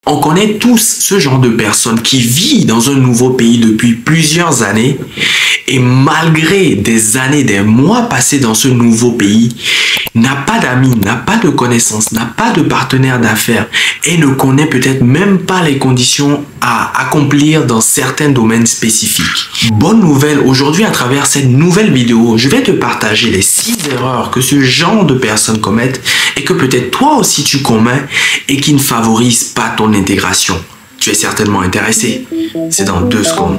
On connaît tous ce genre de personne qui vit dans un nouveau pays depuis plusieurs années et malgré des années, des mois passés dans ce nouveau pays, n'a pas d'amis, n'a pas de connaissances, n'a pas de partenaire d'affaires et ne connaît peut-être même pas les conditions à accomplir dans certains domaines spécifiques. Bonne nouvelle, aujourd'hui à travers cette nouvelle vidéo, je vais te partager les 6 erreurs que ce genre de personnes commettent et que peut-être toi aussi tu commets et qui ne favorisent pas ton intégration. Tu es certainement intéressé. C'est dans 2 secondes.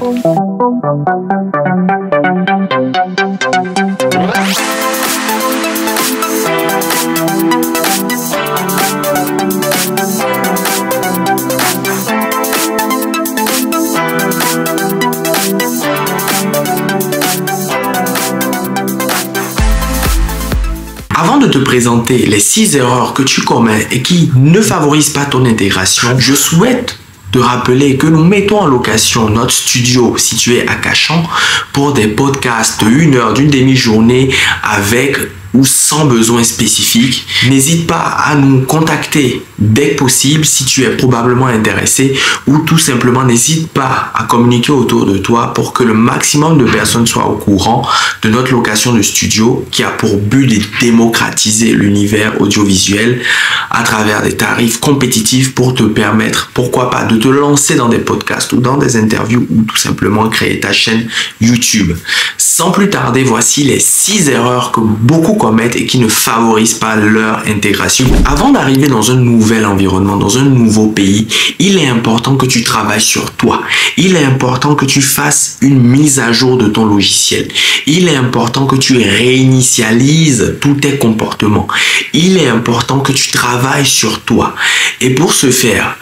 Avant de te présenter les 6 erreurs que tu commets et qui ne favorisent pas ton intégration, je souhaite te rappeler que nous mettons en location notre studio situé à Cachan pour des podcasts de 1 heure, d'une demi-journée avec ou sans besoin spécifique. N'hésite pas à nous contacter dès que possible si tu es probablement intéressé ou tout simplement n'hésite pas à communiquer autour de toi pour que le maximum de personnes soient au courant de notre location de studio qui a pour but de démocratiser l'univers audiovisuel à travers des tarifs compétitifs pour te permettre, pourquoi pas, de te lancer dans des podcasts ou dans des interviews ou tout simplement créer ta chaîne YouTube. Sans plus tarder, voici les 6 erreurs que beaucoup commettent et qui ne favorisent pas leur intégration. Avant d'arriver dans un nouvel environnement, dans un nouveau pays, il est important que tu travailles sur toi. Il est important que tu fasses une mise à jour de ton logiciel. Il est important que tu réinitialises tous tes comportements. Il est important que tu travailles sur toi. Et pour ce faire,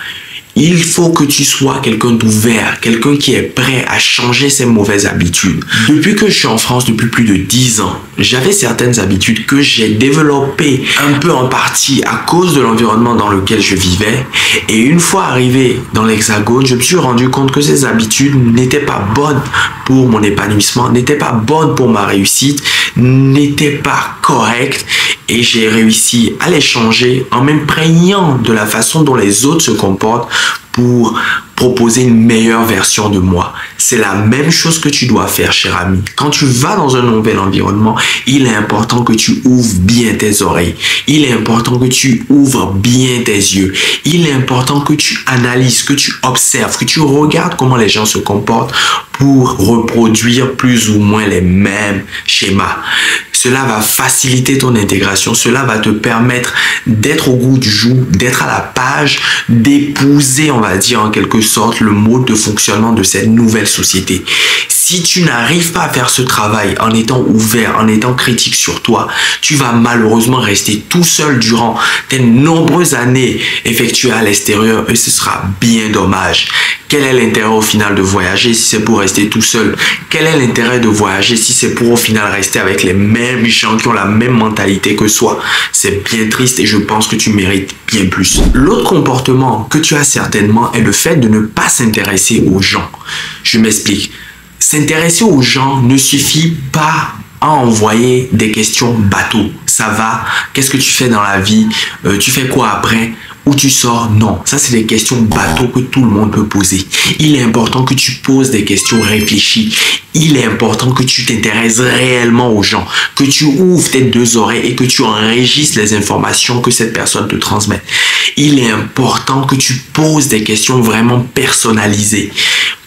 il faut que tu sois quelqu'un d'ouvert, quelqu'un qui est prêt à changer ses mauvaises habitudes. Depuis que je suis en France, depuis plus de 10 ans, j'avais certaines habitudes que j'ai développées un peu en partie à cause de l'environnement dans lequel je vivais. Et une fois arrivé dans l'Hexagone, je me suis rendu compte que ces habitudes n'étaient pas bonnes pour mon épanouissement, n'étaient pas bonnes pour ma réussite, n'étaient pas correctes. Et j'ai réussi à les changer en m'imprégnant de la façon dont les autres se comportent pour proposer une meilleure version de moi. C'est la même chose que tu dois faire, cher ami. Quand tu vas dans un nouvel environnement, il est important que tu ouvres bien tes oreilles. Il est important que tu ouvres bien tes yeux. Il est important que tu analyses, que tu observes, que tu regardes comment les gens se comportent pour reproduire plus ou moins les mêmes schémas. Cela va faciliter ton intégration. Cela va te permettre d'être au goût du jour, d'être à la page, d'épouser, on va dire en quelque sorte, le mode de fonctionnement de cette nouvelle société. Si tu n'arrives pas à faire ce travail en étant ouvert, en étant critique sur toi, tu vas malheureusement rester tout seul durant tes nombreuses années effectuées à l'extérieur et ce sera bien dommage. Quel est l'intérêt au final de voyager si c'est pour rester tout seul? Quel est l'intérêt de voyager si c'est pour au final rester avec les mêmes gens qui ont la même mentalité que soi? C'est bien triste et je pense que tu mérites bien plus. L'autre comportement que tu as certainement est le fait de ne pas s'intéresser aux gens. Je m'explique. S'intéresser aux gens ne suffit pas à envoyer des questions bateau. Ça va? Qu'est-ce que tu fais dans la vie? Tu fais quoi après? Où tu sors? Non, ça c'est des questions bateau que tout le monde peut poser. Il est important que tu poses des questions réfléchies. Il est important que tu t'intéresses réellement aux gens, que tu ouvres tes 2 oreilles et que tu enregistres les informations que cette personne te transmet. Il est important que tu poses des questions vraiment personnalisées.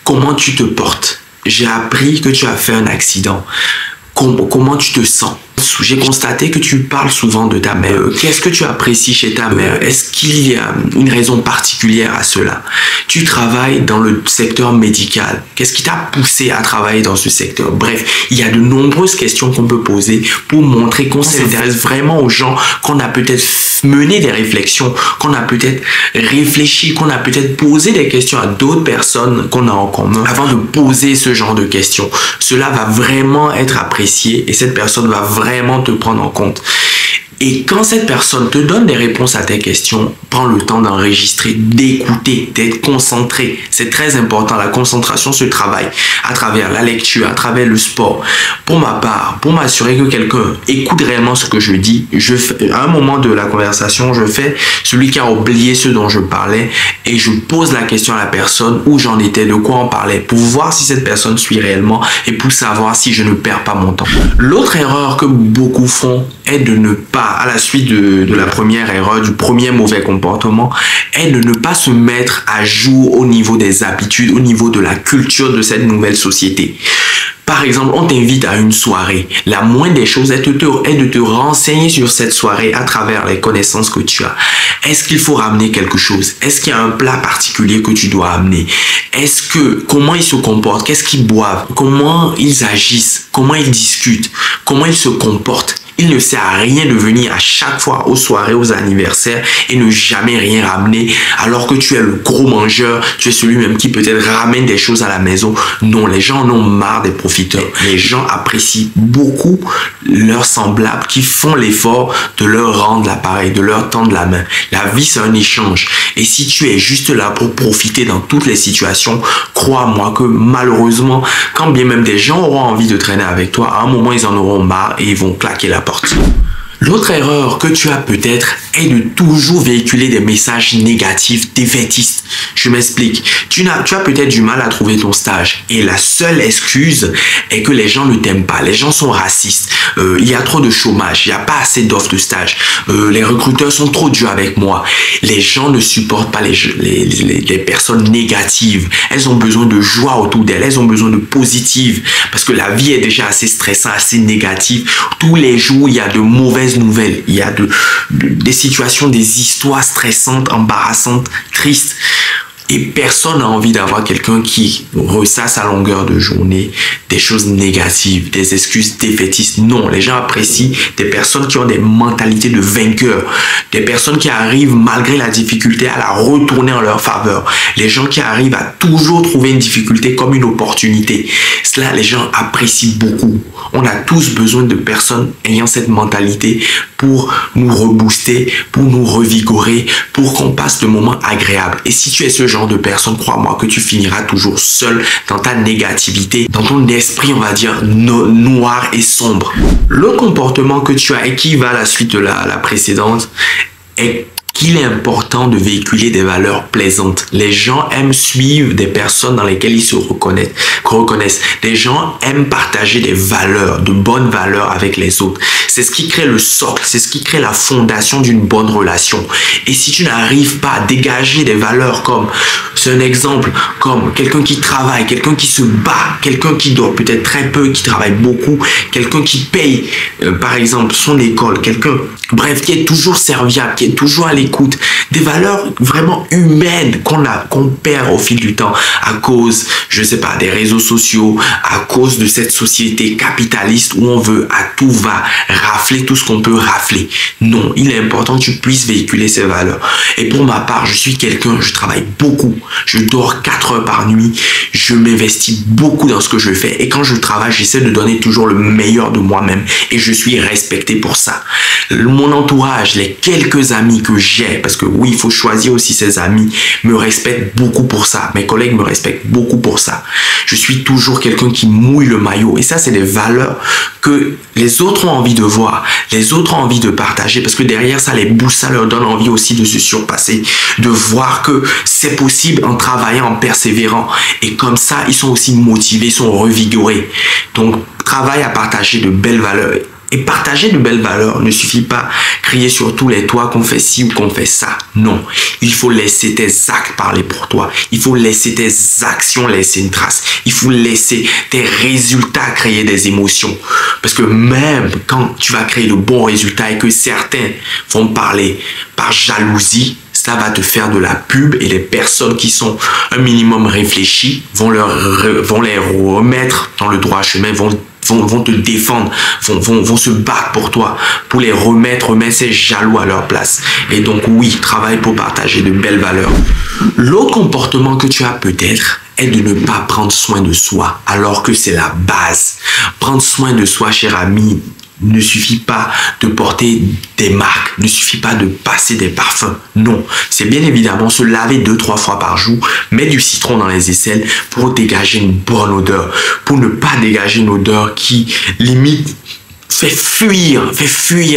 Comment tu te portes? J'ai appris que tu as fait un accident. Comment tu te sens? J'ai constaté que tu parles souvent de ta mère. Qu'est-ce que tu apprécies chez ta mère? Est-ce qu'il y a une raison particulière à cela? Tu travailles dans le secteur médical. Qu'est-ce qui t'a poussé à travailler dans ce secteur? Bref, il y a de nombreuses questions qu'on peut poser pour montrer qu'on s'intéresse vraiment aux gens, qu'on a peut-être mené des réflexions, qu'on a peut-être réfléchi, qu'on a peut-être posé des questions à d'autres personnes qu'on a en commun avant de poser ce genre de questions. Cela va vraiment être apprécié et cette personne va vraiment te prendre en compte. Et quand cette personne te donne des réponses à tes questions, prends le temps d'enregistrer, d'écouter, d'être concentré. C'est très important. La concentration se travaille à travers la lecture, à travers le sport. Pour ma part, pour m'assurer que quelqu'un écoute réellement ce que je dis, à un moment de la conversation, je fais celui qui a oublié ce dont je parlais et je pose la question à la personne où j'en étais, de quoi on parlait, pour voir si cette personne suit réellement et pour savoir si je ne perds pas mon temps. L'autre erreur que beaucoup font est de ne pas, à la suite de la première erreur, du premier mauvais comportement, est de ne pas se mettre à jour au niveau des habitudes, au niveau de la culture de cette nouvelle société. Par exemple, on t'invite à une soirée. La moindre des choses est de te renseigner sur cette soirée à travers les connaissances que tu as. Est-ce qu'il faut ramener quelque chose? Est-ce qu'il y a un plat particulier que tu dois amener? Comment ils se comportent? Qu'est-ce qu'ils boivent? Comment ils agissent? Comment ils discutent? Comment ils se comportent? Il ne sert à rien de venir à chaque fois aux soirées, aux anniversaires et ne jamais rien ramener alors que tu es le gros mangeur, tu es celui même qui peut-être ramène des choses à la maison. Non, les gens en ont marre des profiteurs. Les gens apprécient beaucoup leurs semblables qui font l'effort de leur rendre l'appareil, de leur tendre la main. La vie, c'est un échange. Et si tu es juste là pour profiter dans toutes les situations, crois-moi que malheureusement, quand bien même des gens auront envie de traîner avec toi, à un moment, ils en auront marre et ils vont claquer la porte. L'autre erreur que tu as peut-être est de toujours véhiculer des messages négatifs, défaitistes. Je m'explique. Tu as peut-être du mal à trouver ton stage et la seule excuse est que les gens ne t'aiment pas. Les gens sont racistes. Il y a trop de chômage. Il n'y a pas assez d'offres de stage. Les recruteurs sont trop durs avec moi. Les gens ne supportent pas les personnes négatives. Elles ont besoin de joie autour d'elles. Elles ont besoin de positive parce que la vie est déjà assez stressante, assez négative. Tous les jours, il y a de mauvaises nouvelles. Il y a des situations, des histoires stressantes, embarrassantes, tristes. Et personne n'a envie d'avoir quelqu'un qui ressasse à longueur de journée des choses négatives, des excuses défaitistes. Non, les gens apprécient des personnes qui ont des mentalités de vainqueurs, des personnes qui arrivent malgré la difficulté à la retourner en leur faveur, les gens qui arrivent à toujours trouver une difficulté comme une opportunité. Cela, les gens apprécient beaucoup. On a tous besoin de personnes ayant cette mentalité pour nous rebooster, pour nous revigorer, pour qu'on passe de moments agréables. Et si tu es ce genre de personne, crois-moi que tu finiras toujours seul dans ta négativité, dans ton esprit, on va dire, noir et sombre. Le comportement que tu as et qui va à la suite de la précédente est qu'il est important de véhiculer des valeurs plaisantes. Les gens aiment suivre des personnes dans lesquelles ils se reconnaissent. Les gens aiment partager des valeurs, de bonnes valeurs avec les autres. C'est ce qui crée le socle, c'est ce qui crée la fondation d'une bonne relation. Et si tu n'arrives pas à dégager des valeurs comme, c'est un exemple, comme quelqu'un qui travaille, quelqu'un qui se bat, quelqu'un qui dort peut-être très peu, qui travaille beaucoup, quelqu'un qui paye, par exemple, son école, quelqu'un, bref, qui est toujours serviable, qui est toujours à l'écoute, des valeurs vraiment humaines qu'on perd au fil du temps à cause, je sais pas, des réseaux sociaux, à cause de cette société capitaliste où on veut à tout va rafler tout ce qu'on peut rafler. Non, il est important que tu puisses véhiculer ces valeurs. Et pour ma part, je suis quelqu'un, je travaille beaucoup, je dors 4 heures par nuit, je m'investis beaucoup dans ce que je fais et quand je travaille, j'essaie de donner toujours le meilleur de moi-même et je suis respecté pour ça. Mon entourage, les quelques amis que j'ai, parce que oui, il faut choisir aussi ses amis, me respectent beaucoup pour ça. Mes collègues me respectent beaucoup pour ça. Je suis toujours quelqu'un qui mouille le maillot. Et ça, c'est des valeurs que les autres ont envie de voir. Les autres ont envie de partager parce que derrière ça les booste, ça leur donne envie aussi de se surpasser, de voir que c'est possible en travaillant, en persévérant. Et comme ça, ils sont aussi motivés, ils sont revigorés. Donc, travaille à partager de belles valeurs. Et partager de belles valeurs ne suffit pas crier sur tous les toits qu'on fait ci ou qu'on fait ça. Non, il faut laisser tes actes parler pour toi. Il faut laisser tes actions laisser une trace. Il faut laisser tes résultats créer des émotions. Parce que même quand tu vas créer de bons résultats et que certains vont parler par jalousie, ça va te faire de la pub et les personnes qui sont un minimum réfléchies vont les remettre dans le droit chemin, vont te défendre, vont se battre pour toi, pour les remettre ces jaloux à leur place. Et donc oui, travaille pour partager de belles valeurs. L'autre comportement que tu as peut-être est de ne pas prendre soin de soi, alors que c'est la base. Prendre soin de soi, cher ami, ne suffit pas de porter des marques, ne suffit pas de passer des parfums. Non, c'est bien évidemment se laver 2-3 fois par jour, mettre du citron dans les aisselles pour dégager une bonne odeur, pour ne pas dégager une odeur qui limite fait fuir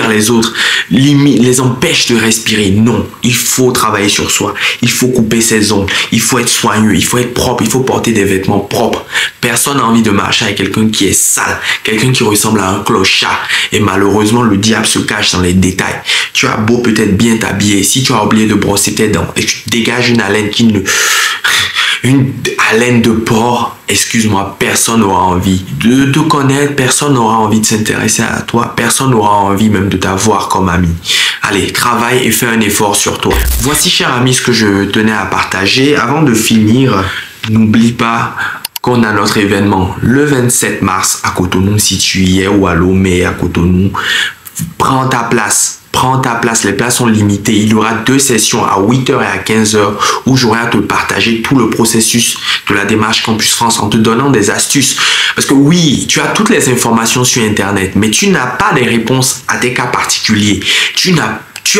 les autres, limite, les empêche de respirer. Non, il faut travailler sur soi, il faut couper ses ongles, il faut être soigneux, il faut être propre, il faut porter des vêtements propres. Personne n'a envie de marcher avec quelqu'un qui est sale, quelqu'un qui ressemble à un clochard. Et malheureusement, le diable se cache dans les détails. Tu as beau peut-être bien t'habiller, si tu as oublié de brosser tes dents et que tu dégages une haleine qui ne... Une haleine de porc, excuse-moi, personne n'aura envie de te connaître, personne n'aura envie de s'intéresser à toi, personne n'aura envie même de t'avoir comme ami. Allez, travaille et fais un effort sur toi. Voici, cher ami, ce que je tenais à partager. Avant de finir, n'oublie pas qu'on a notre événement le 27 mars à Cotonou. Si tu y es, ou à Lomé, à Cotonou, prends ta place. Prends ta place, les places sont limitées. Il y aura 2 sessions à 8h et à 15h où j'aurai à te partager tout le processus de la démarche Campus France en te donnant des astuces. Parce que oui, tu as toutes les informations sur Internet, mais tu n'as pas les réponses à tes cas particuliers. Tu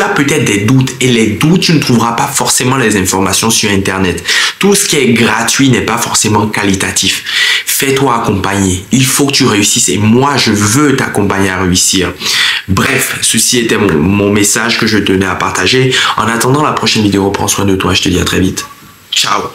as peut-être des doutes et les doutes, tu ne trouveras pas forcément les informations sur Internet. Tout ce qui est gratuit n'est pas forcément qualitatif. Fais-toi accompagner. Il faut que tu réussisses et moi, je veux t'accompagner à réussir. Bref, ceci était mon message que je tenais à partager. En attendant la prochaine vidéo, prends soin de toi. Je te dis à très vite. Ciao.